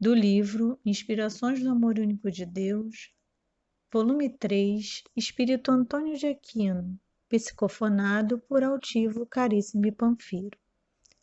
do livro Inspirações do Amor Único de Deus, volume 3, Espírito Antônio de Aquino, psicofonado por Altivo Caríssimo Panfiro.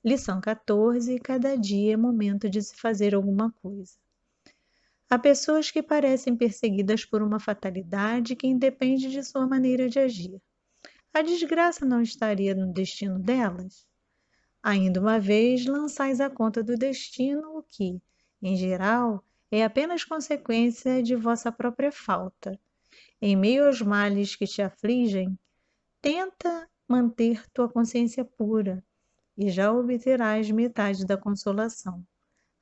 Lição 14, cada dia é momento de se fazer alguma coisa. Há pessoas que parecem perseguidas por uma fatalidade que independe de sua maneira de agir. A desgraça não estaria no destino delas? Ainda uma vez, lançais à conta do destino o que, em geral, é apenas consequência de vossa própria falta. Em meio aos males que te afligem, tenta manter tua consciência pura e já obterás metade da consolação.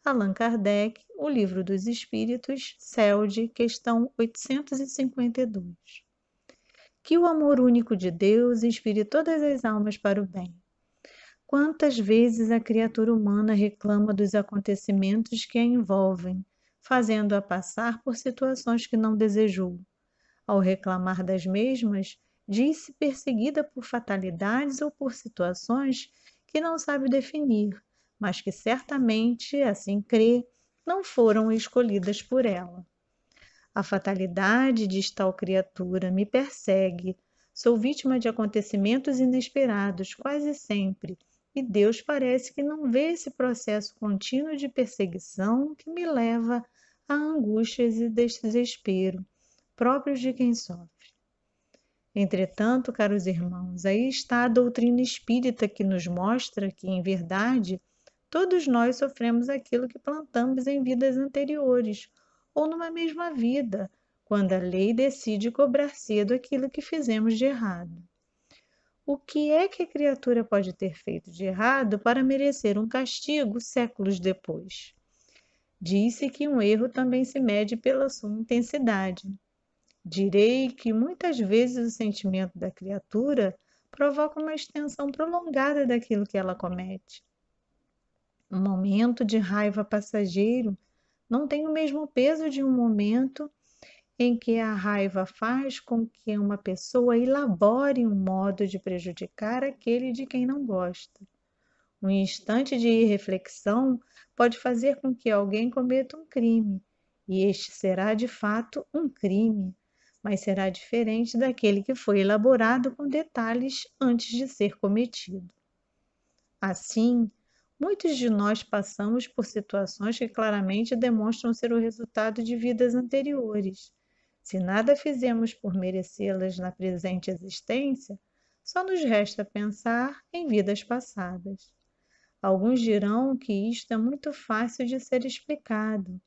Allan Kardec, O Livro dos Espíritos, CELD, questão 852. Que o amor único de Deus inspire todas as almas para o bem. Quantas vezes a criatura humana reclama dos acontecimentos que a envolvem, fazendo-a passar por situações que não desejou. Ao reclamar das mesmas, diz-se perseguida por fatalidades ou por situações que não sabe definir, mas que certamente, assim crê, não foram escolhidas por ela. A fatalidade, diz tal criatura, me persegue. Sou vítima de acontecimentos inesperados, quase sempre, e Deus parece que não vê esse processo contínuo de perseguição que me leva a angústias e desespero, próprios de quem sofre. Entretanto, caros irmãos, aí está a doutrina espírita que nos mostra que, em verdade, todos nós sofremos aquilo que plantamos em vidas anteriores, ou numa mesma vida, quando a lei decide cobrar cedo aquilo que fizemos de errado. O que é que a criatura pode ter feito de errado para merecer um castigo séculos depois? Diz-se que um erro também se mede pela sua intensidade. Direi que muitas vezes o sentimento da criatura provoca uma extensão prolongada daquilo que ela comete. Um momento de raiva passageiro não tem o mesmo peso de um momento em que a raiva faz com que uma pessoa elabore um modo de prejudicar aquele de quem não gosta. Um instante de irreflexão pode fazer com que alguém cometa um crime, e este será de fato um crime, mas será diferente daquele que foi elaborado com detalhes antes de ser cometido. Assim, muitos de nós passamos por situações que claramente demonstram ser o resultado de vidas anteriores. Se nada fizemos por merecê-las na presente existência, só nos resta pensar em vidas passadas. Alguns dirão que isto é muito fácil de ser explicado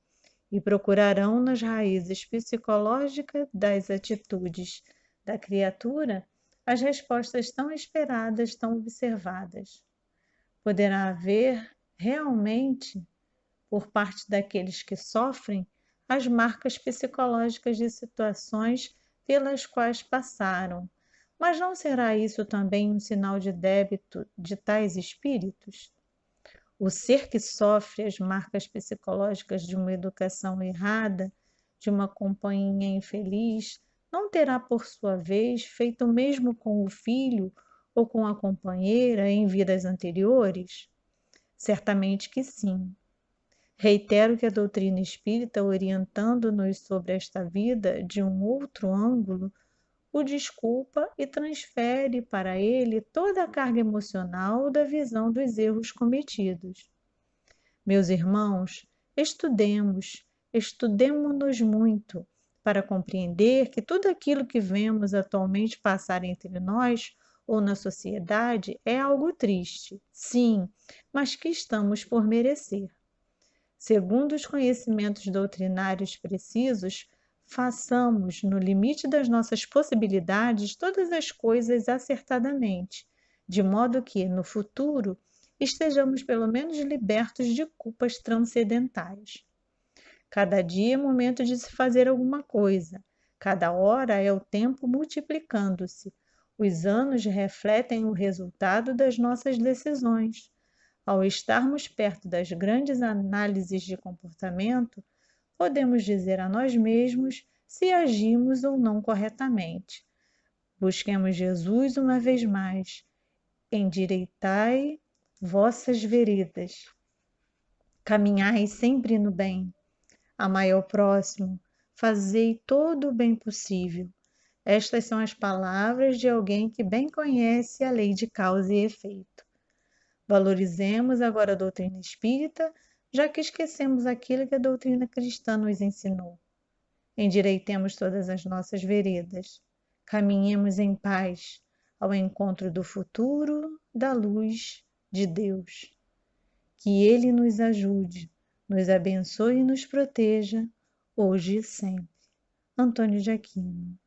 e procurarão nas raízes psicológicas das atitudes da criatura as respostas tão esperadas, tão observadas. Poderá haver realmente, por parte daqueles que sofrem, as marcas psicológicas de situações pelas quais passaram, mas não será isso também um sinal de débito de tais espíritos? O ser que sofre as marcas psicológicas de uma educação errada, de uma companhia infeliz, não terá, por sua vez, feito o mesmo com o filho ou com a companheira em vidas anteriores? Certamente que sim. Reitero que a doutrina espírita, orientando-nos sobre esta vida de um outro ângulo, o desculpa e transfere para ele toda a carga emocional da visão dos erros cometidos. Meus irmãos, estudemo-nos muito para compreender que tudo aquilo que vemos atualmente passar entre nós ou na sociedade é algo triste, sim, mas que estamos por merecer. Segundo os conhecimentos doutrinários precisos, façamos, no limite das nossas possibilidades, todas as coisas acertadamente, de modo que, no futuro, estejamos pelo menos libertos de culpas transcendentais. Cada dia é momento de se fazer alguma coisa, cada hora é o tempo multiplicando-se. Os anos refletem o resultado das nossas decisões. Ao estarmos perto das grandes análises de comportamento, podemos dizer a nós mesmos se agimos ou não corretamente. Busquemos Jesus uma vez mais. Endireitai vossas veredas. Caminhai sempre no bem. Amai ao próximo, fazei todo o bem possível. Estas são as palavras de alguém que bem conhece a lei de causa e efeito. Valorizemos agora a doutrina espírita, já que esquecemos aquilo que a doutrina cristã nos ensinou. Endireitemos todas as nossas veredas. Caminhemos em paz ao encontro do futuro, da luz de Deus. Que Ele nos ajude, nos abençoe e nos proteja, hoje e sempre. Antônio de Aquino.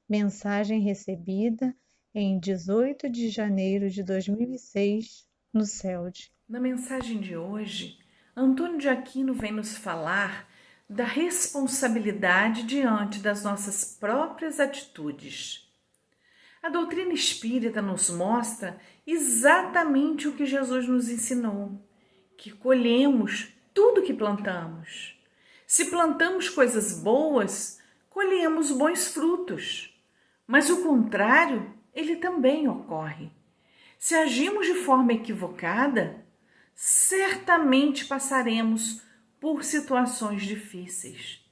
Mensagem recebida em 18 de janeiro de 2006, no CELD. Na mensagem de hoje, Antônio de Aquino vem nos falar da responsabilidade diante das nossas próprias atitudes. A doutrina espírita nos mostra exatamente o que Jesus nos ensinou, que colhemos tudo que plantamos. Se plantamos coisas boas, colhemos bons frutos, mas o contrário, ele também ocorre. Se agimos de forma equivocada, certamente passaremos por situações difíceis.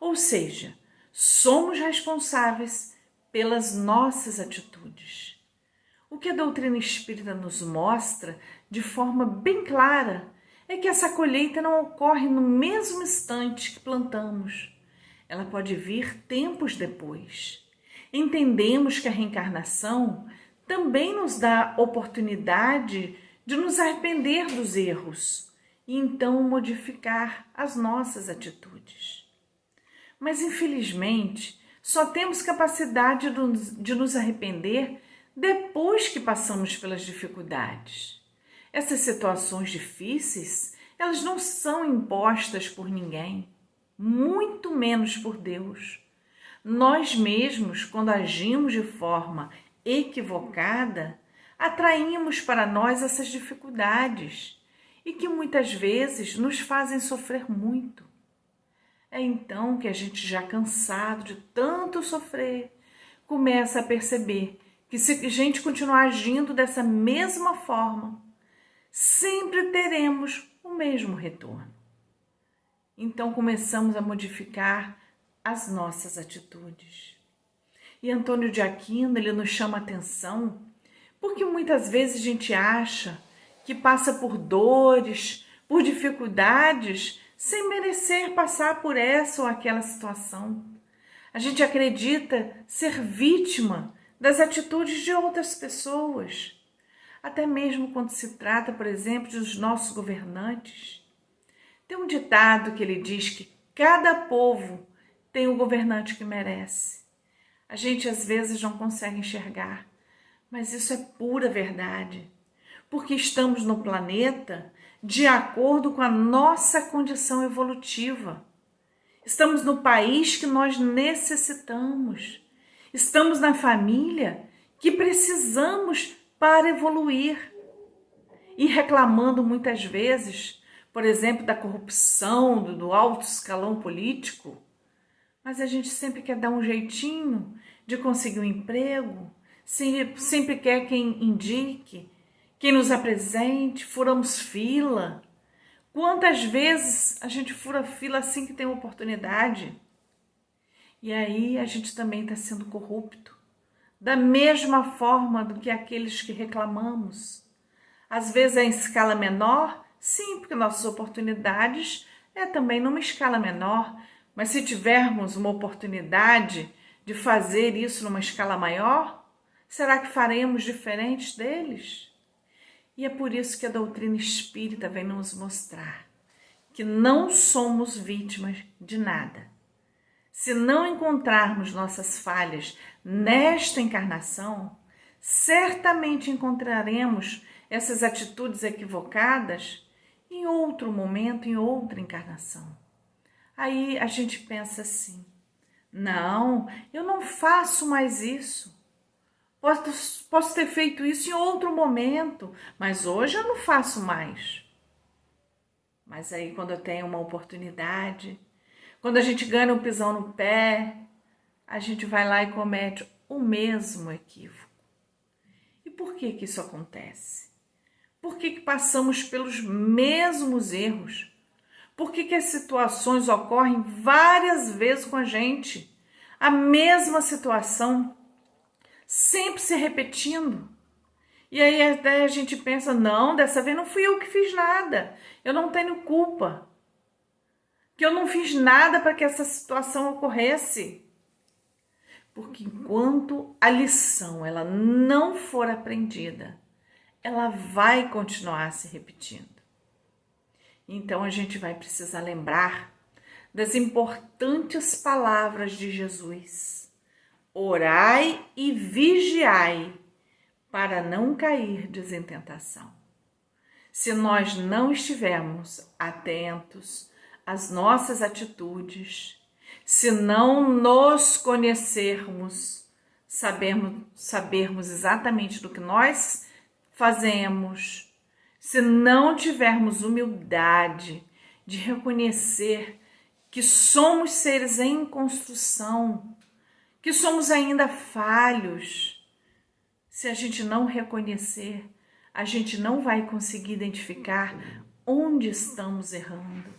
Ou seja, somos responsáveis pelas nossas atitudes. O que a doutrina espírita nos mostra de forma bem clara é que essa colheita não ocorre no mesmo instante que plantamos. Ela pode vir tempos depois. Entendemos que a reencarnação também nos dá oportunidade de nos arrepender dos erros e então modificar as nossas atitudes. Mas, infelizmente, só temos capacidade de nos arrepender depois que passamos pelas dificuldades. Essas situações difíceis, elas não são impostas por ninguém, muito menos por Deus. Nós mesmos, quando agimos de forma equivocada, atraímos para nós essas dificuldades e que muitas vezes nos fazem sofrer muito. É então que a gente, já cansado de tanto sofrer, começa a perceber que se a gente continuar agindo dessa mesma forma, sempre teremos o mesmo retorno. Então começamos a modificar as nossas atitudes. E Antônio de Aquino, ele nos chama a atenção porque muitas vezes a gente acha que passa por dores, por dificuldades, sem merecer passar por essa ou aquela situação. A gente acredita ser vítima das atitudes de outras pessoas, até mesmo quando se trata, por exemplo, dos nossos governantes. Tem um ditado que ele diz que cada povo tem o governante que merece. A gente às vezes não consegue enxergar, mas isso é pura verdade, porque estamos no planeta de acordo com a nossa condição evolutiva. Estamos no país que nós necessitamos. Estamos na família que precisamos para evoluir. E reclamando muitas vezes, por exemplo, da corrupção, do alto escalão político, mas a gente sempre quer dar um jeitinho de conseguir um emprego, sempre quer quem indique, quem nos apresente, furamos fila. Quantas vezes a gente fura fila assim que tem oportunidade? E aí a gente também está sendo corrupto, da mesma forma do que aqueles que reclamamos. Às vezes é em escala menor, sim, porque nossas oportunidades é também numa escala menor, mas se tivermos uma oportunidade de fazer isso numa escala maior, será que faremos diferentes deles? E é por isso que a doutrina espírita vem nos mostrar que não somos vítimas de nada. Se não encontrarmos nossas falhas nesta encarnação, certamente encontraremos essas atitudes equivocadas em outro momento, em outra encarnação. Aí a gente pensa assim: não, eu não faço mais isso. Posso ter feito isso em outro momento, mas hoje eu não faço mais. Mas aí quando eu tenho uma oportunidade, quando a gente ganha um pisão no pé, a gente vai lá e comete o mesmo equívoco. E por que isso acontece? Por que passamos pelos mesmos erros? Por que as situações ocorrem várias vezes com a gente? A mesma situação, sempre se repetindo. E aí até a gente pensa, não, dessa vez não fui eu que fiz nada. Eu não tenho culpa. Que eu não fiz nada para que essa situação ocorresse. Porque enquanto a lição ela não for aprendida, ela vai continuar se repetindo. Então a gente vai precisar lembrar das importantes palavras de Jesus. Orai e vigiai para não cairdes em tentação. Se nós não estivermos atentos às nossas atitudes, se não nos conhecermos, sabermos exatamente do que nós fazemos, se não tivermos humildade de reconhecer que somos seres em construção, que somos ainda falhos, se a gente não reconhecer, a gente não vai conseguir identificar onde estamos errando.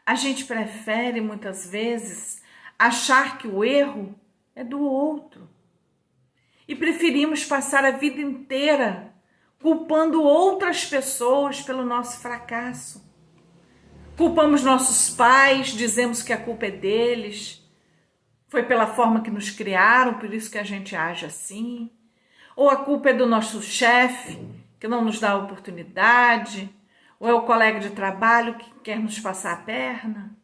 A gente prefere muitas vezes achar que o erro é do outro. E preferimos passar a vida inteira culpando outras pessoas pelo nosso fracasso. Culpamos nossos pais, dizemos que a culpa é deles. Foi pela forma que nos criaram, por isso que a gente age assim. Ou a culpa é do nosso chefe, que não nos dá oportunidade. Ou é o colega de trabalho que quer nos passar a perna.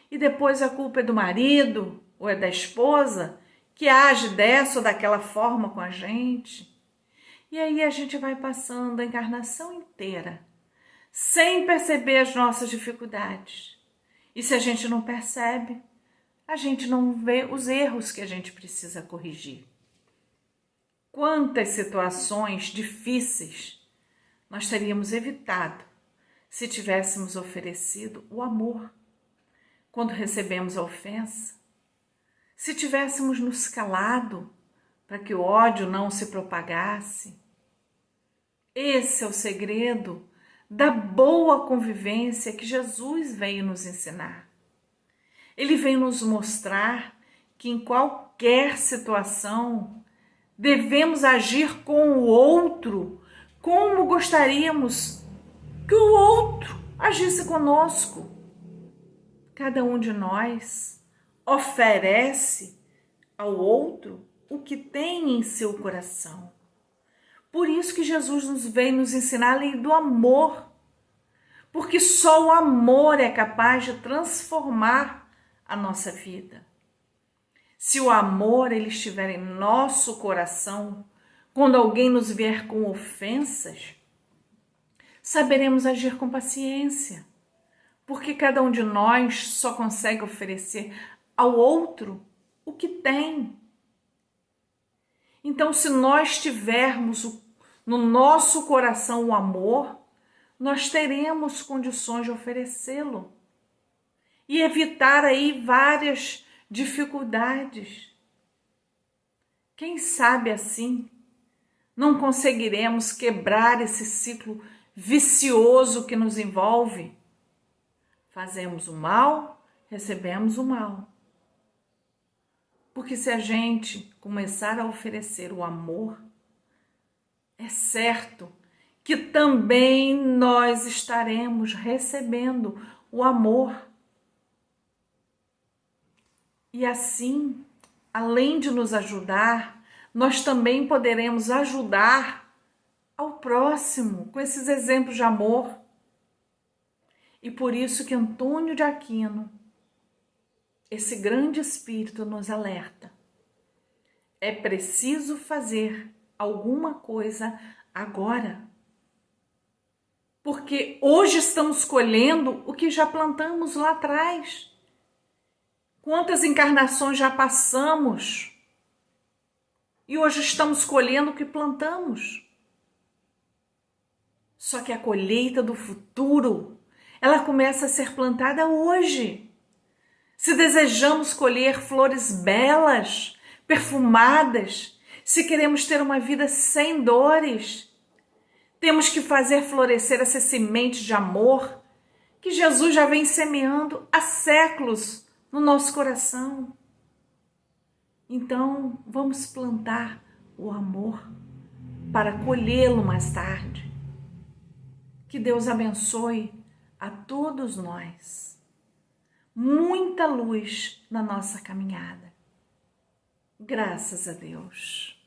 E depois a culpa é do marido, ou é da esposa, que age dessa ou daquela forma com a gente. E aí a gente vai passando a encarnação inteira, sem perceber as nossas dificuldades. E se a gente não percebe, a gente não vê os erros que a gente precisa corrigir. Quantas situações difíceis nós teríamos evitado se tivéssemos oferecido o amor quando recebemos a ofensa? Se tivéssemos nos calado para que o ódio não se propagasse? Esse é o segredo da boa convivência que Jesus veio nos ensinar. Ele veio nos mostrar que em qualquer situação devemos agir com o outro como gostaríamos que o outro agisse conosco. Cada um de nós oferece ao outro o que tem em seu coração. Por isso que Jesus nos veio nos ensinar a lei do amor. Porque só o amor é capaz de transformar a nossa vida. Se o amor ele estiver em nosso coração, quando alguém nos vier com ofensas, saberemos agir com paciência, porque cada um de nós só consegue oferecer ao outro o que tem. Então, se nós tivermos no nosso coração o amor, nós teremos condições de oferecê-lo e evitar aí várias dificuldades. Quem sabe assim não conseguiremos quebrar esse ciclo vicioso que nos envolve. Fazemos o mal, recebemos o mal. Porque se a gente começar a oferecer o amor, é certo que também nós estaremos recebendo o amor. E assim, além de nos ajudar, nós também poderemos ajudar ao próximo com esses exemplos de amor. E por isso que Antônio de Aquino, esse grande espírito, nos alerta. É preciso fazer alguma coisa agora. Porque hoje estamos colhendo o que já plantamos lá atrás. Quantas encarnações já passamos e hoje estamos colhendo o que plantamos. Só que a colheita do futuro, ela começa a ser plantada hoje. Se desejamos colher flores belas, perfumadas, se queremos ter uma vida sem dores, temos que fazer florescer essa semente de amor que Jesus já vem semeando há séculos no nosso coração. Então, vamos plantar o amor para colhê-lo mais tarde. Que Deus abençoe a todos nós. Muita luz na nossa caminhada. Graças a Deus.